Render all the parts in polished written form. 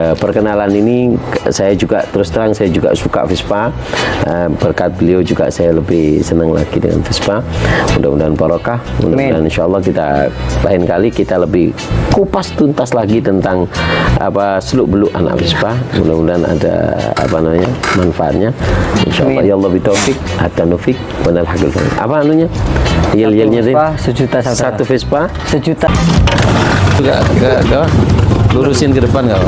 Perkenalan ini saya juga terus terang saya juga suka Vespa, berkat beliau juga saya lebih senang lagi dengan Vespa. Mudah-mudahan barokah, mudah-mudahan insya Allah kita lain kali kita lebih kupas tuntas lagi tentang seluk beluk anak Vespa. Mudah-mudahan ada manfaatnya insya Allah. Ya Allah bitaufiq hatta nufiq benar hakul apa anunya yel-yelnya sejuta satu Vespa sejuta enggak lurusin ke depan nggak?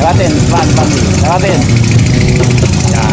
lewatin pelan lewatin ya.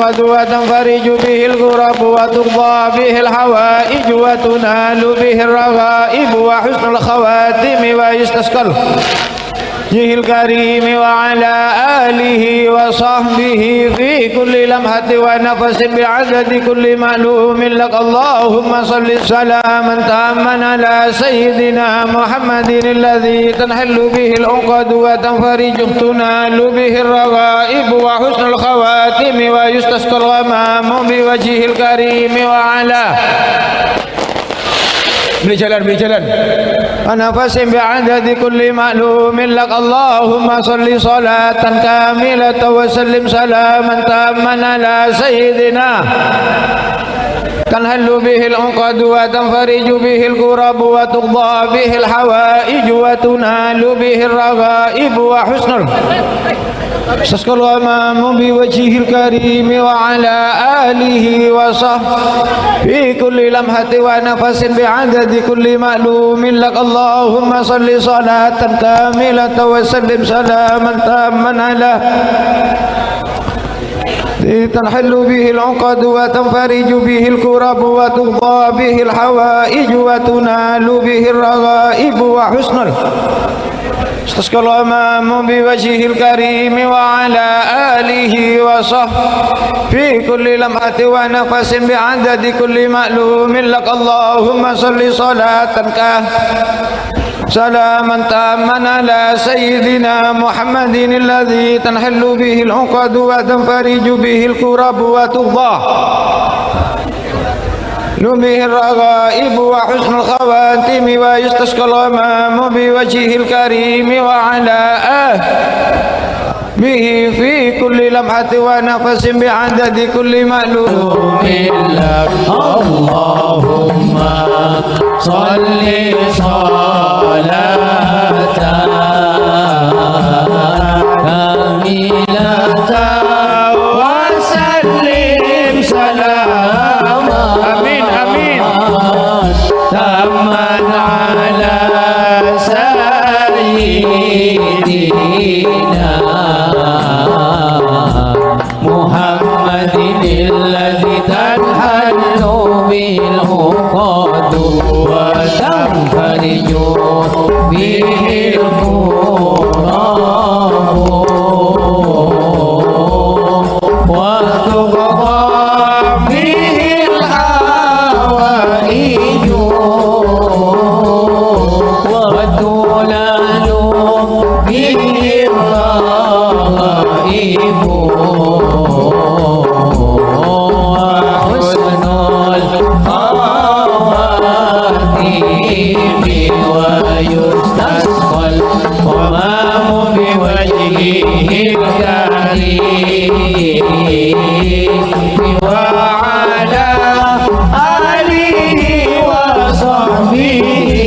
العقد وتنفرج به الكرب وتقضى به الحوائج وتنال به الرغائب وحسن الخواتم ويستسقى وجهه الكريم وعلى آله وصحبه في كل لمحة ونفس بعدد كل معلوم لك اللهم صل سلاما تاما على سيدنا محمد الذي تنحل به العقد وتنفرج تنال به الرغائب وحسن الخواتم ويستسقى الغمام بوجهه الكريم وعلى berjalan ونفس بعدد كل معلوم لك اللهم صل صلاة كاملة وسلم سلاما تاما على سيدنا تنحل به العقد وتنفرج به الكرب وتقضى به الحوائج وتنال به الرغائب وحسن استسقى الغمام بوجهه الكريم وعلى آله وصحبه في كل لمحة ونفس بعدد كل معلوم لك اللهم صل صلاة كاملة وسلم سلاما تاما على تنحل به العقد وتنفرج به الكرب وتقضى به الحوائج وتنال به الرغائب وحسن استسقى الغمام بوجهه الكريم وعلى آله وصحبه في كل لمحة ونفس بعدد كل معلوم لك اللهم صل صلاة سلاما تاما على سيدنا محمد الذي تنحل به العقد وتنفرج به الكرب وتقضى به الرغائب وحسن الخواتم ويستسقى الغمام بوجهه الكريم وعلى به في كل لمحة ونفس بعدد كل معلوم لك اللهم صل صلاة كاملة وسلم سلاما تاما على سيدنا محمد الذي تنحل بالعقد وتنفرج به الكرب وتقضى به الحوائج وتنال به الرغائب وحسن الخواتم ويستسقى الغمام بوجهه الكريم وعلى آله وصحبه في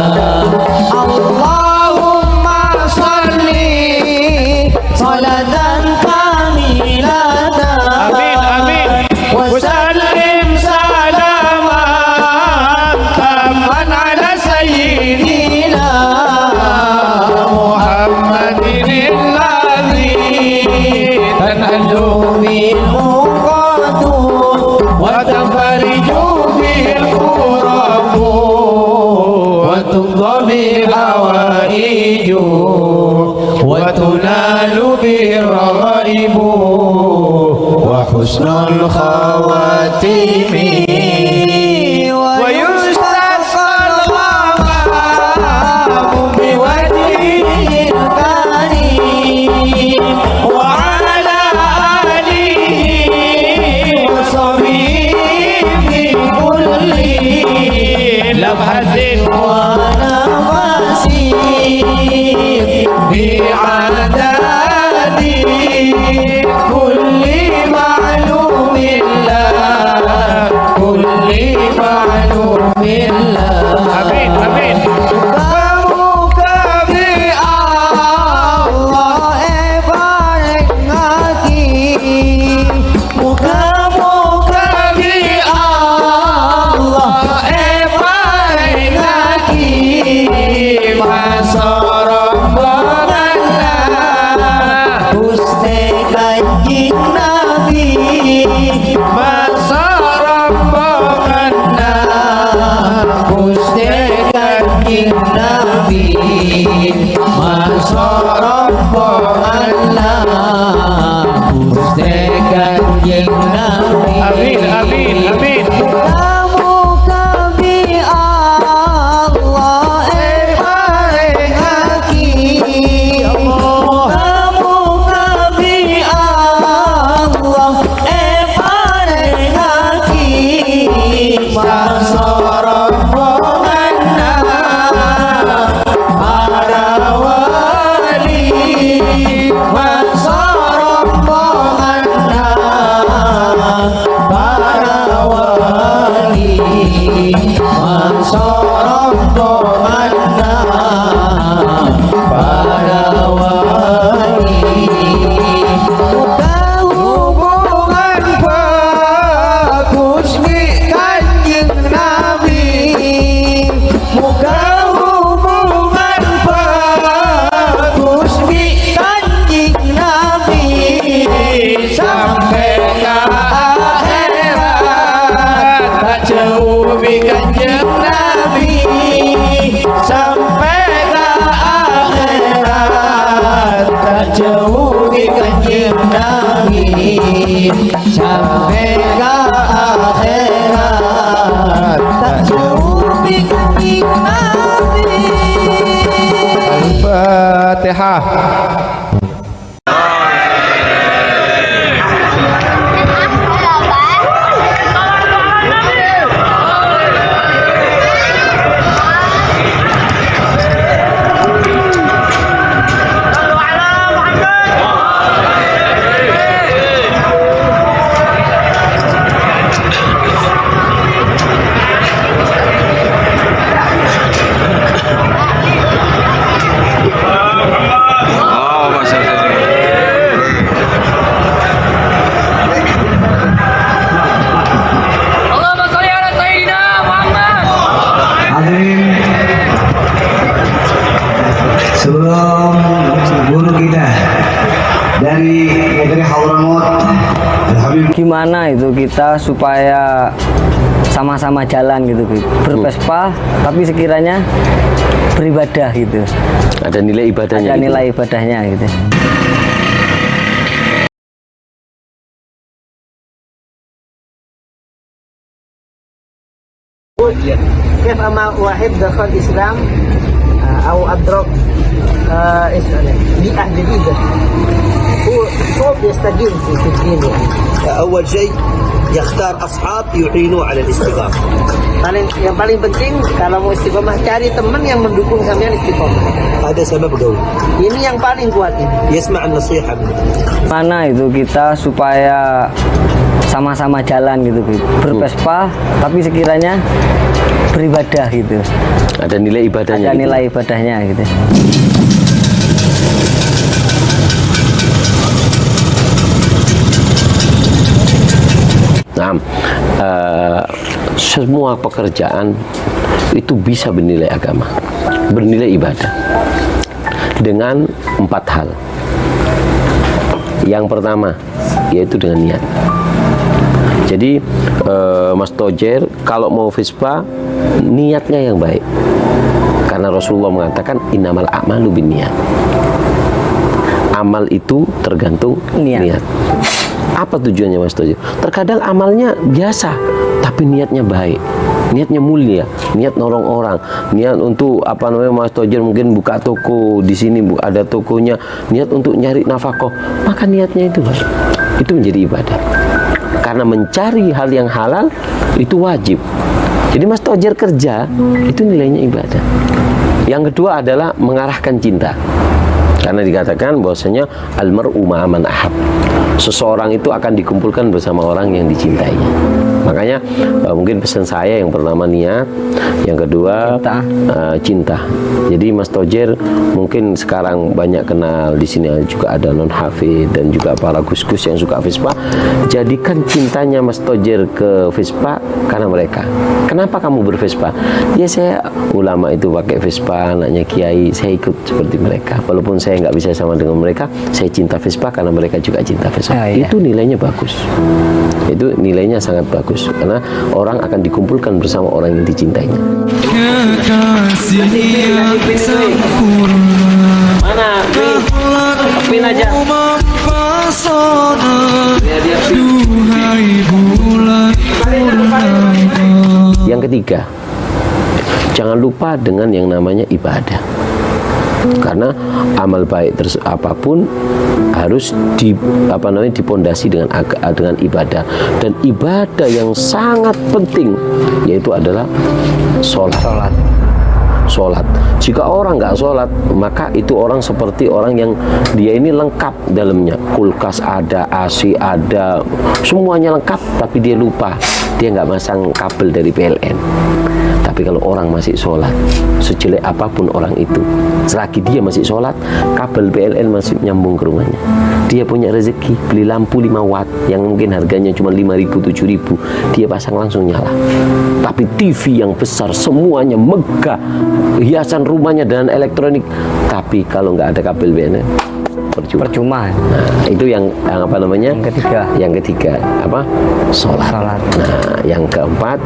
كل لمحة ونفس بعدد كل معلوم لك اللهم صل صلاة كاملة وسلم سلاما تاما على سيدنا محمد الذي تنحل بالعقد وتنفرج به الكرب وتقضى بالحوائج وتنال به الرغائب وحسن الخواتم ويستسقى الغمام بوجهه الكريم وعلى آله وصحبه في كل لمحة ونفس بعدد كل معلوم لك كل معلوم لك آمين آمين بارك بالله بارك kanjeng Nabi masyarakat Allah Gusti kanjeng Nabi. Amin, amin, amin. Kamu kabi Allah paring hakim. Kamu kabi Allah paring hakim. Masyarakat para wali masyarakat para wali masyarakat para wali muka hubungan bagus di kanjeng Nabi muka hubungan bagus di kanjeng Nabi sampai ke akhirat tak jauh di kanjeng Nabi sampai ke akhirat tak jauh di kanjeng Nabi sampai ke akhirat tak jauh di kanjeng Nabi. Al-Fatihah. Hadirin, sebelum guru kita dari negeri Hadramaut Al-Habib Gimana itu kita supaya sama-sama jalan gitu, bervespa tapi sekiranya beribadah gitu, Ada nilai ibadahnya. ada gitu. nilai ibadahnya gitu. كيف أما واحد دخل الإسلام أو أدرك بيئة جديدة هو صعب يستقيم في الدين يعني. أول شيء يختار أصحاب يعينوه على الاستقامة. Yang paling penting kalau mau istiqomah cari teman yang mendukung sampean istiqomah. هذا سبب قوي. Ini yang paling kuat ini. يسمع النصيحة منه. Mana itu kita supaya sama-sama jalan gitu, bervespa tapi sekiranya beribadah gitu, Ada nilai ibadahnya. ada gitu. nilai ibadahnya gitu. Nah, semua pekerjaan itu bisa bernilai agama, bernilai ibadah dengan 4 hal. Yang pertama yaitu dengan niat. Jadi Mas Tojer kalau mau Vespa niatnya yang baik, karena Rasulullah mengatakan innamal a'malu binniyat. Amal itu tergantung niat. Apa tujuannya Mas Tojer? Terkadang amalnya biasa, tapi niatnya baik, niatnya mulia, niat nolong orang, niat untuk apa namanya Mas Tojer mungkin buka toko di sini, ada tokonya, niat untuk nyari nafkah, maka niatnya itu baik, itu menjadi ibadah. Karena mencari hal yang halal itu wajib. Jadi Mas Tojer kerja itu nilainya ibadah. Yang kedua adalah mengarahkan cinta. Karena dikatakan bahwasanya almar'u ma'aman ahab. Seseorang itu akan dikumpulkan bersama orang yang dicintainya. Makanya mungkin pesan saya yang pertama niat, yang kedua cinta. Jadi Mas Tojer mungkin sekarang banyak kenal di sini juga ada non hafid dan juga para gus-gus yang suka Vespa. Jadikan cintanya Mas Tojer ke Vespa karena mereka. Kenapa kamu bervespa? Ya saya ulama itu pakai Vespa, anaknya kiai, saya ikut seperti mereka. Walaupun saya nggak bisa sama dengan mereka, saya cinta Vespa karena mereka juga cinta Vespa. Iya. Itu nilainya bagus. Itu nilainya sangat bagus karena orang akan dikumpulkan bersama orang yang dicintainya. yang sempurna. Mana? Pin aja. Mempesona, duhai bulan purnama. Yang ketiga, jangan lupa dengan yang namanya ibadah. Karena amal baik apapun harus dipondasi dengan ibadah, dan ibadah yang sangat penting yaitu adalah sholat. Jika orang nggak sholat, maka itu orang seperti orang yang dia ini lengkap dalamnya, kulkas ada, AC ada, semuanya lengkap, tapi dia lupa, dia nggak masang kabel dari PLN. Tapi kalau orang masih sholat, sejelek apapun orang itu, selagi dia masih sholat, kabel PLN masih nyambung ke rumahnya. Dia punya rezeki, beli lampu 5 watt yang mungkin harganya cuma 5.000, 7.000, dia pasang langsung nyala. Tapi TV yang besar, semuanya megah, hiasan rumahnya dan elektronik, tapi kalau nggak ada kabel PLN, percuma. Nah, itu yang apa namanya? Yang ketiga apa? Sholat. Nah, yang keempat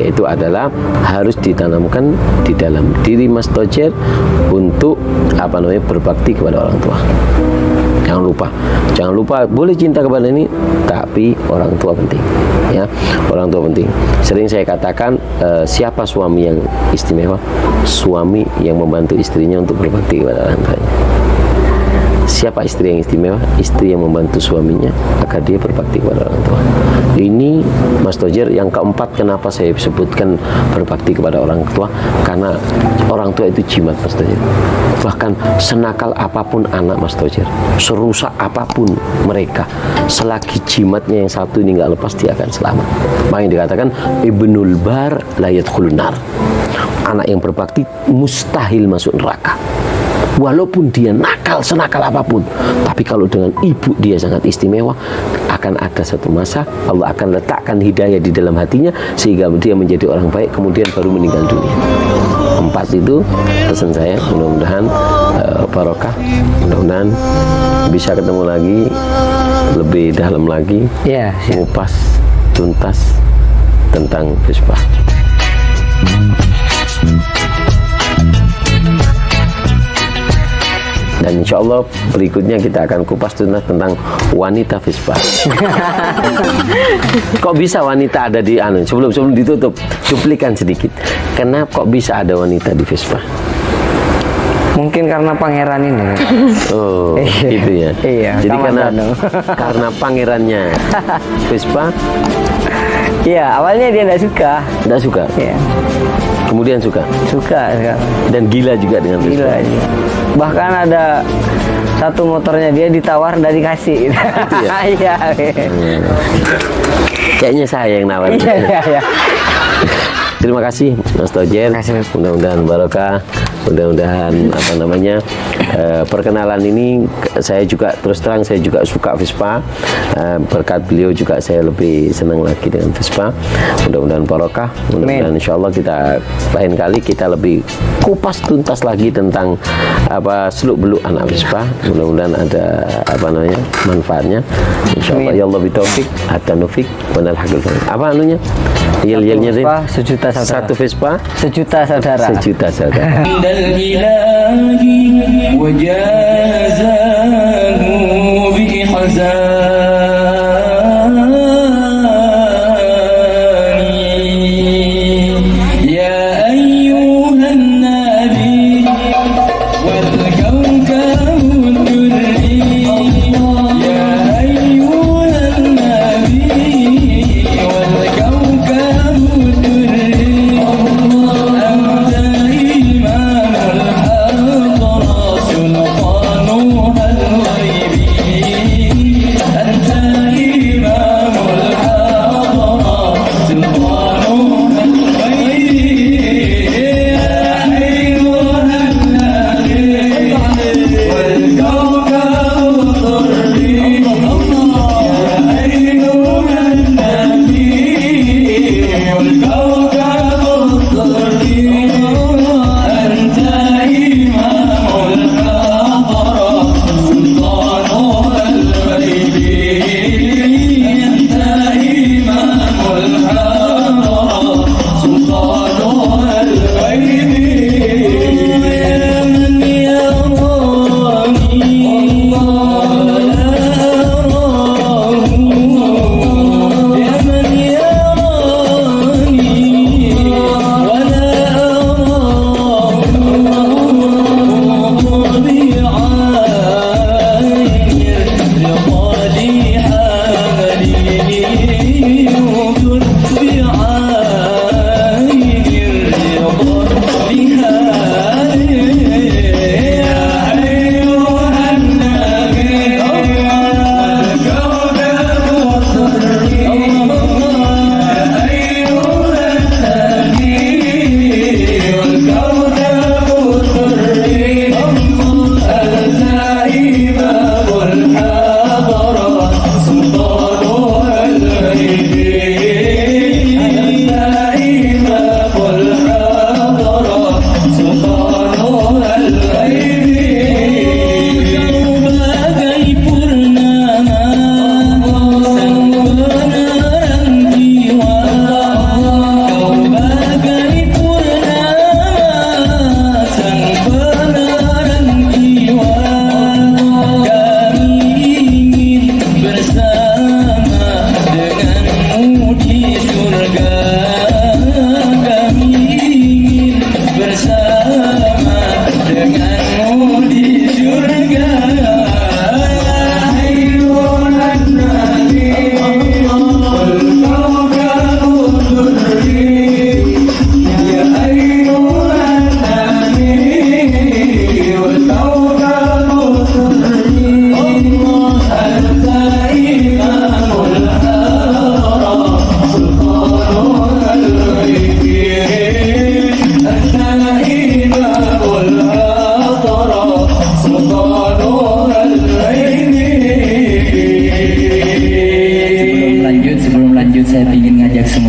yaitu adalah harus ditanamkan di dalam diri Mas Tojer untuk apa namanya? Berbakti kepada orang tua. Jangan lupa boleh cinta kepada ini, tapi orang tua penting, ya. Orang tua penting. Sering saya katakan, siapa suami yang istimewa? Suami yang membantu istrinya untuk berbakti kepada orang tuanya. Siapa istri yang istimewa? Istri yang membantu suaminya agar dia berbakti kepada orang tua. Ini Mas Tojer yang keempat, kenapa saya sebutkan berbakti kepada orang tua, karena orang tua itu jimat, Mas Tojer. Bahkan senakal apapun anak Mas Tojer, serusak apapun mereka, selagi jimatnya yang satu ini nggak lepas, dia akan selamat. Makanya dikatakan ibnul bar la yadkhulun nar. Anak yang berbakti mustahil masuk neraka. Walaupun dia nakal, senakal apapun, tapi kalau dengan ibu dia sangat istimewa, akan ada satu masa Allah akan letakkan hidayah di dalam hatinya sehingga dia menjadi orang baik, kemudian baru meninggal dunia. 4 itu pesan saya. Mudah-mudahan barokah, mudah-mudahan bisa ketemu lagi, lebih dalam lagi, mengupas tuntas tentang Vespa. Dan insya Allah berikutnya kita akan kupas tuntas tentang wanita Vespa. Kok bisa wanita ada di sebelum ditutup, cuplikan sedikit. Kenapa kok bisa ada wanita di Vespa? Mungkin karena pangeran ini. Oh, gitu ya. Iya. Jadi karena pangerannya Vespa. Iya, awalnya dia tidak suka. Iya. Kemudian suka. Dan gila juga dengan Vespa. Gila. Bahkan ada satu motornya dia ditawar dari kasih. Iya. Kayaknya saya yang nawarin. Iya. Terima kasih Mas Tojer. Mudah-mudahan barokah. Mudah-mudahan perkenalan ini saya juga terus terang saya juga suka Vespa. Berkat beliau juga saya lebih senang lagi dengan Vespa. Mudah-mudahan barokah. Mudah-mudahan insyaallah kita lain kali kita lebih kupas tuntas lagi tentang seluk-beluk anak Vespa. Mudah-mudahan ada manfaatnya. Insyaallah ya Allah bitaufiq hatta nufik wa nal haqul. Apa anunya? Yel-yelnya sih. Sejuta saudara. Satu Vespa sejuta saudara. Sejuta saudara. الإله وجازاه بإحسان يا أيها النبي والكوكب الدري يا أيها النبي والكوكب الدري أنت إمام الحق سلطانها الغيبي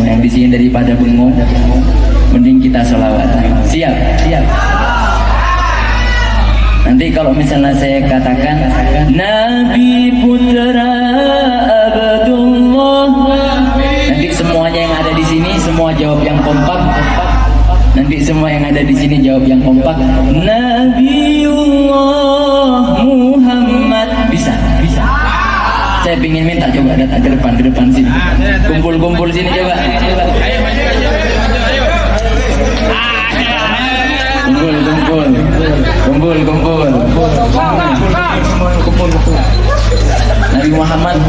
yang di sini daripada bengong, mending kita sholawatan. Siap? Siap. Nanti kalau misalnya saya katakan Nabi Putra Abdullah, nanti semuanya yang ada di sini semua jawab yang kompak. Nanti semua yang ada di sini jawab yang kompak. Nabiullah Muhammad. Bisa, bisa. Saya ingin minta coba datang ke depan sini. Kumpul sini coba. Kumpul. Nabi Muhammad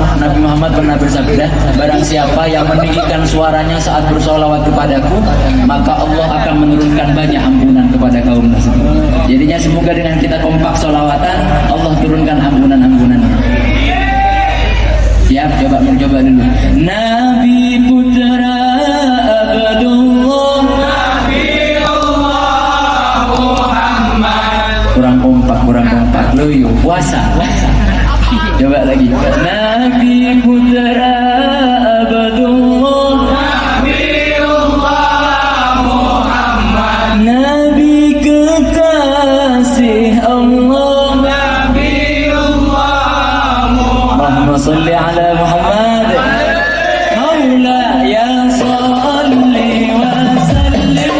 pernah bersabda, barang siapa yang meninggikan suaranya saat bersolawat kepadaku, maka Allah akan menurunkan banyak ampunan kepada kaum tersebut. Jadinya semoga dengan kita kompak solawatan, Allah turunkan ampunan-ampunan. Siap, mencoba dulu. Nabi Putra Abdullah, kurang kompak. Loyo, puasa. Coba lagi. Nabi Putra Abdullah, Muhammad. Nabi kekasih Allah, Allahumma salli ala Muhammad. Maula ya salli wa sallim.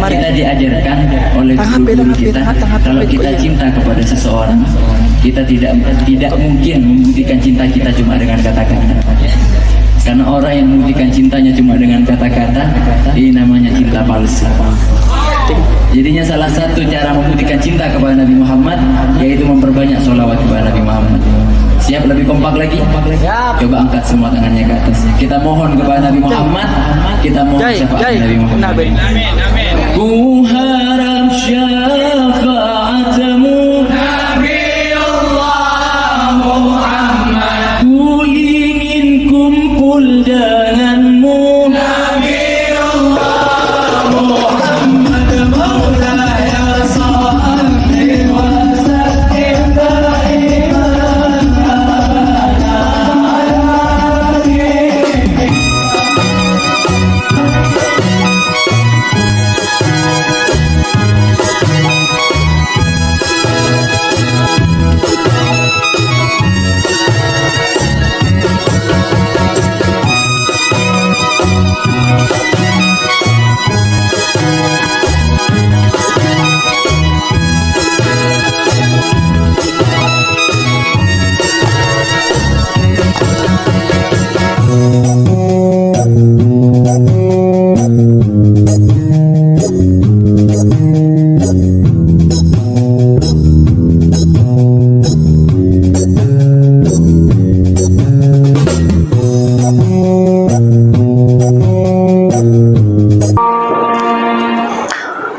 Kita diajarkan oleh guru kita, kalau kita cinta kepada seseorang, kita tidak mungkin membuktikan cinta kita cuma dengan kata-kata. Karena orang yang membuktikan cintanya cuma dengan kata-kata, ini namanya cinta palsu. Jadinya salah satu cara membuktikan cinta kepada Nabi Muhammad yaitu memperbanyak sholawat kepada Nabi Muhammad. Siap, lebih kompak lagi? Coba angkat semua tangannya ke atas. Kita mohon kepada Nabi Muhammad, kita mohon syafaat Nabi Muhammad. Ku harap syafaatmu Nabi Allah Muhammad. Ku ingin kumpul denganmu Nabi Allah Muhammad. Maulaya salli wa sallim daiman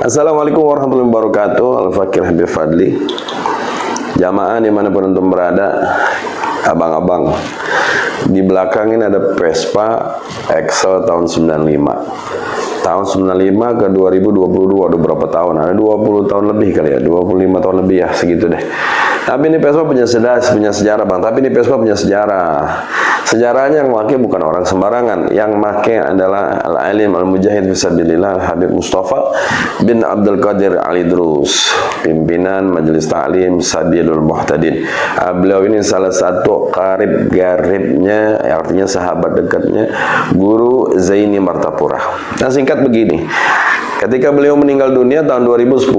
Assalamualaikum warahmatullahi wabarakatuh. Al-Fakir Habib Fadli. Jamaah dimanapun antum berada, abang-abang, di belakang ini ada Vespa Excel tahun 95. Tahun 95 ke 2022, ada berapa tahun? Ada 20 tahun lebih kali ya, 25 tahun lebih ya, segitu deh. Tapi ini Vespa punya sejarah bang, tapi ini Vespa punya sejarah. Sejarahnya yang make bukan orang sembarangan, yang make adalah al-alim al-mujahid fisabilillah Habib Mustafa bin Abdul Qadir Al-Idrus, pimpinan Majelis Ta'lim Sabilul Muhtadin. Beliau ini salah satu karib garibnya, artinya sahabat dekatnya Guru Zaini Martapura. Nah, singkat begini, ketika beliau meninggal dunia tahun 2010,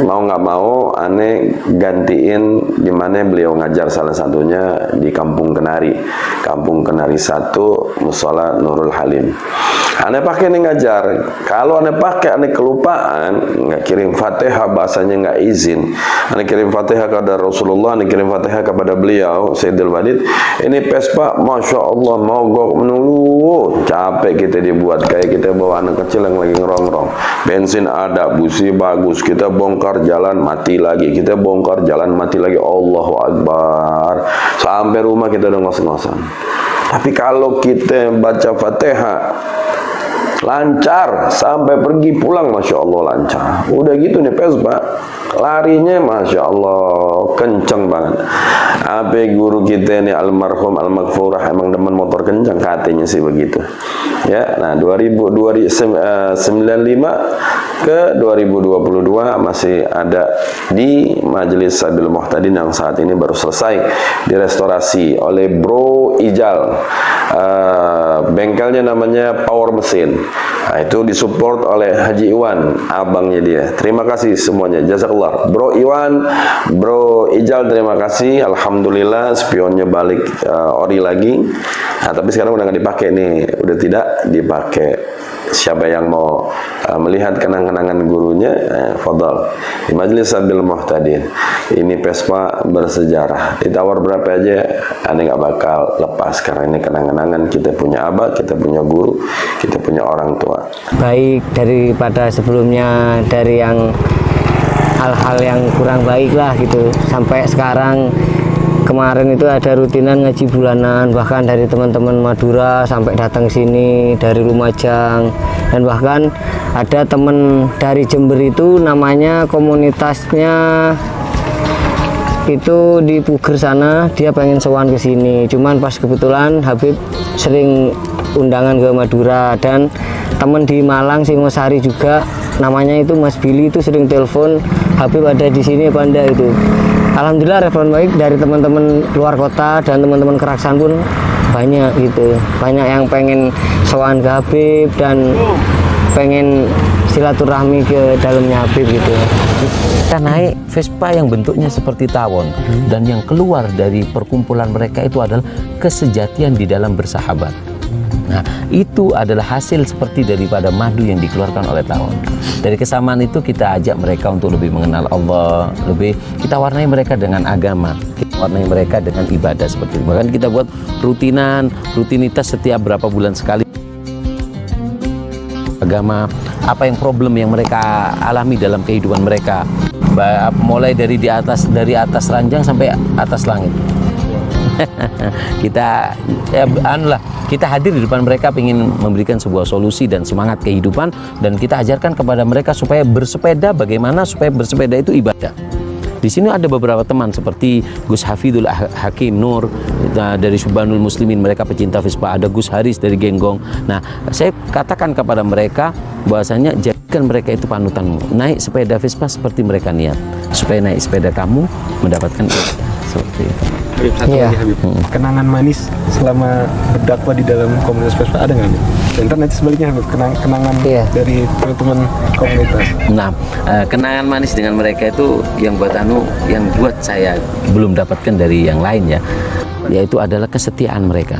mau nggak mau aneh gantiin di mana beliau ngajar, salah satunya di Kampung Kenari 1, Musola Nurul Halim. Aneh pakai nih ngajar. Kalau aneh pakai, aneh kelupaan, nggak kirim Fatihah, bahasanya nggak izin. Aneh kirim Fatihah kepada Rasulullah, aneh kirim Fatihah kepada beliau Sayyidul Walid. Ini Vespa, masya Allah, mogok menulu, capek kita dibuat, kayak kita bawa anak kecil yang lagi ngerongrong. Bensin ada, busi bagus, kita bongkar jalan mati lagi, kita bongkar jalan mati lagi. Allahu Akbar, sampai rumah kita udah ngos-ngosan. Tapi kalau kita baca Fatihah lancar sampai pergi pulang, masya Allah lancar. Udah gitu nih Vespa, larinya masya Allah kenceng banget. Apa guru kita nih almarhum al-maghfurah emang demen motor kenceng, katanya sih begitu. Ya, nah 1995 ke 2022 masih ada di Majelis Sabil Muhtadin yang saat ini baru selesai direstorasi oleh Bro Ijal. Bengkelnya namanya Power Mesin. Nah, itu disupport oleh Haji Iwan, abangnya dia. Terima kasih semuanya, jazakallah. Bro Iwan, Bro Ijal, terima kasih. Alhamdulillah spionnya balik ori lagi. Nah, tapi sekarang udah nggak dipakai nih, udah tidak dipakai. Siapa yang mau melihat kenang-kenangan gurunya, fadal di Majelis Sabil Muhtadin. Ini Vespa bersejarah, ditawar berapa aja aneh nggak bakal lepas, karena ini kenang-kenangan. Kita punya abah, kita punya guru, kita punya orang tua. Baik daripada sebelumnya, dari yang hal-hal yang kurang baik lah gitu, sampai sekarang. Kemarin itu ada rutinan ngaji bulanan, bahkan dari teman-teman Madura sampai datang sini dari Lumajang, dan bahkan ada teman dari Jember itu namanya komunitasnya itu di Puger sana, dia pengen sowan ke sini, cuman pas kebetulan Habib sering undangan ke Madura, dan teman di Malang Singosari juga namanya itu Mas Billy itu sering telepon, Habib ada di sini apa enggak itu. Alhamdulillah respon baik dari teman-teman luar kota dan teman-teman Keraksan pun banyak gitu. Banyak yang pengen sowan ke Habib dan pengen silaturahmi ke dalamnya Habib gitu. Kita naik Vespa yang bentuknya seperti tawon, dan yang keluar dari perkumpulan mereka itu adalah kesejatian di dalam bersahabat. Nah, itu adalah hasil seperti daripada madu yang dikeluarkan oleh tawon. Dari kesamaan itu kita ajak mereka untuk lebih mengenal Allah, lebih kita warnai mereka dengan agama, kita warnai mereka dengan ibadah seperti itu. Bahkan kita buat rutinitas setiap berapa bulan sekali agama, apa yang problem yang mereka alami dalam kehidupan mereka, mulai dari atas ranjang sampai atas langit. Kita kita hadir di depan mereka, ingin memberikan sebuah solusi dan semangat kehidupan, dan kita ajarkan kepada mereka supaya bersepeda, bagaimana supaya bersepeda itu ibadah. Di sini ada beberapa teman seperti Gus Hafidul Hakim Nur dari Subhanul Muslimin, mereka pecinta Vespa. Ada Gus Haris dari Genggong. Nah, saya katakan kepada mereka bahwasanya jadikan mereka itu panutanmu. Naik sepeda Vespa seperti mereka niat, supaya naik sepeda kamu mendapatkan seperti itu. Habib, satu lagi Habib, kenangan manis selama berdakwah di dalam komunitas Vespa ada nggak Habib? Dan nanti sebaliknya Habib, kenangan dari teman-teman komunitas. Nah, kenangan manis dengan mereka itu yang buat saya belum dapatkan dari yang lain ya, yaitu adalah kesetiaan mereka.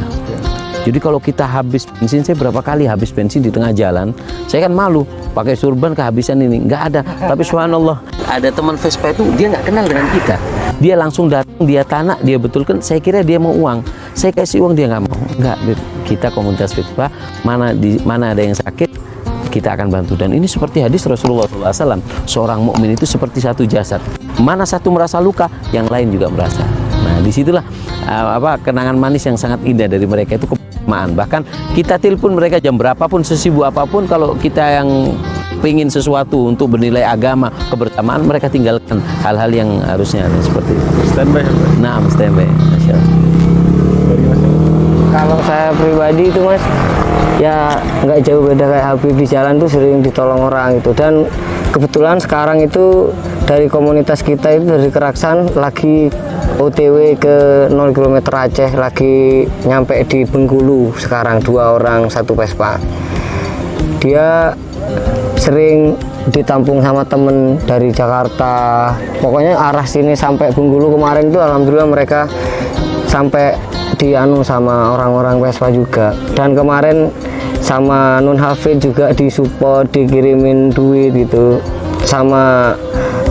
Jadi kalau kita habis bensin, saya berapa kali habis bensin di tengah jalan, saya kan malu pakai surban kehabisan ini, nggak ada. Tapi subhanallah, ada teman Vespa itu dia nggak kenal dengan kita, dia langsung datang, dia tanya, dia betulkan. Saya kira dia mau uang, saya kasih uang, dia nggak mau. Nggak, kita komunitas Vespa, mana ada yang sakit kita akan bantu. Dan ini seperti hadis Rasulullah SAW, seorang mukmin itu seperti satu jasad, mana satu merasa luka, yang lain juga merasa. Nah, disitulah kenangan manis yang sangat indah dari mereka itu kebersamaan. Bahkan kita telepon mereka jam berapapun, sesibuk apapun, kalau kita yang pengen sesuatu untuk bernilai agama, kebersamaan, mereka tinggalkan hal-hal yang harusnya seperti itu. Standby. Nah, standby. Kalau saya pribadi itu Mas, ya nggak jauh beda kayak Habib, di jalan tuh sering ditolong orang itu. Dan kebetulan sekarang itu dari komunitas kita itu dari Keraksan lagi OTW ke 0 km Aceh, lagi nyampe di Bengkulu sekarang, 2 orang 1 Vespa. Dia sering ditampung sama temen dari Jakarta, pokoknya arah sini sampai Bengkulu kemarin itu alhamdulillah mereka sampai dianu sama orang-orang Vespa juga. Dan kemarin sama Nun Hafid juga disupport, dikirimin duit gitu, sama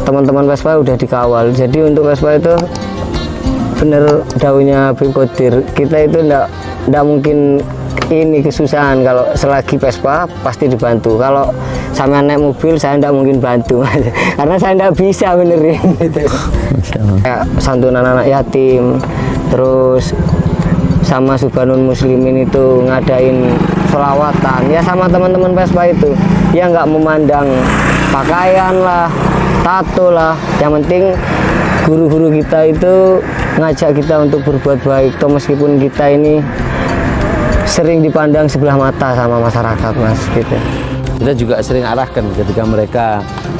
teman-teman Vespa udah dikawal. Jadi untuk Vespa itu bener daunnya Habib Qadir, kita itu ndak mungkin ini kesusahan. Kalau selagi Vespa pasti dibantu. Kalau sama naik mobil saya ndak mungkin bantu karena saya ndak bisa benerin gitu. Kayak santunan anak yatim, terus sama Subhanul Muslimin itu ngadain sholawatan ya sama teman-teman Vespa itu, ya nggak memandang pakaian lah, tato lah, yang penting guru-guru kita itu ngajak kita untuk berbuat baik. Toh meskipun kita ini sering dipandang sebelah mata sama masyarakat Mas gitu. Kita juga sering arahkan ketika mereka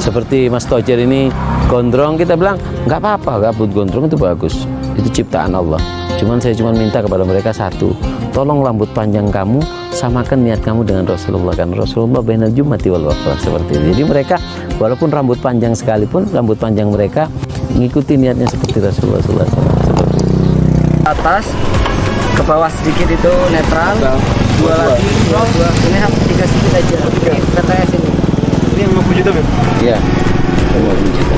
seperti Mas Tojer ini gondrong, kita bilang nggak apa-apa, gabut gondrong itu bagus, itu ciptaan Allah. Cuman saya cuma minta kepada mereka satu, tolong rambut panjang kamu samakan niat kamu dengan Rasulullah, kan Rasulullah bainal jumati wal wafah, seperti itu. Jadi mereka walaupun rambut panjang sekalipun, rambut panjang mereka ngikuti niatnya seperti Rasulullah SAW. Seperti itu. Atas ke bawah sedikit itu netral, dua lagi, dua. Ini harus 3 sedikit aja. PTS ini. Ini yang 50 juta kan? Iya, 50 juta.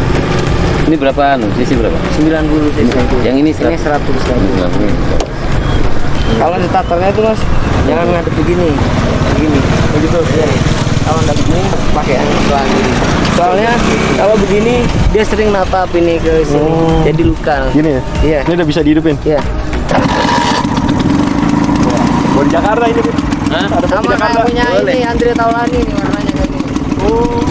Ini berapa sisi berapa? 90 cc. Yang ini 100. Ini. Kalau ditatornya itu Mas, jangan ngadep begini. Begitu. Ya. Kalau nggak begini, pakai yang sebelah kiri. Soalnya kalau begini dia sering natap ini ke sini, jadi luka. Gini ya? Iya. Ini udah bisa dihidupin? Iya. Mau di Jakarta ini, Bud? Sama kayak punya ini Andre Taulani nih warnanya kayak gini. Oh,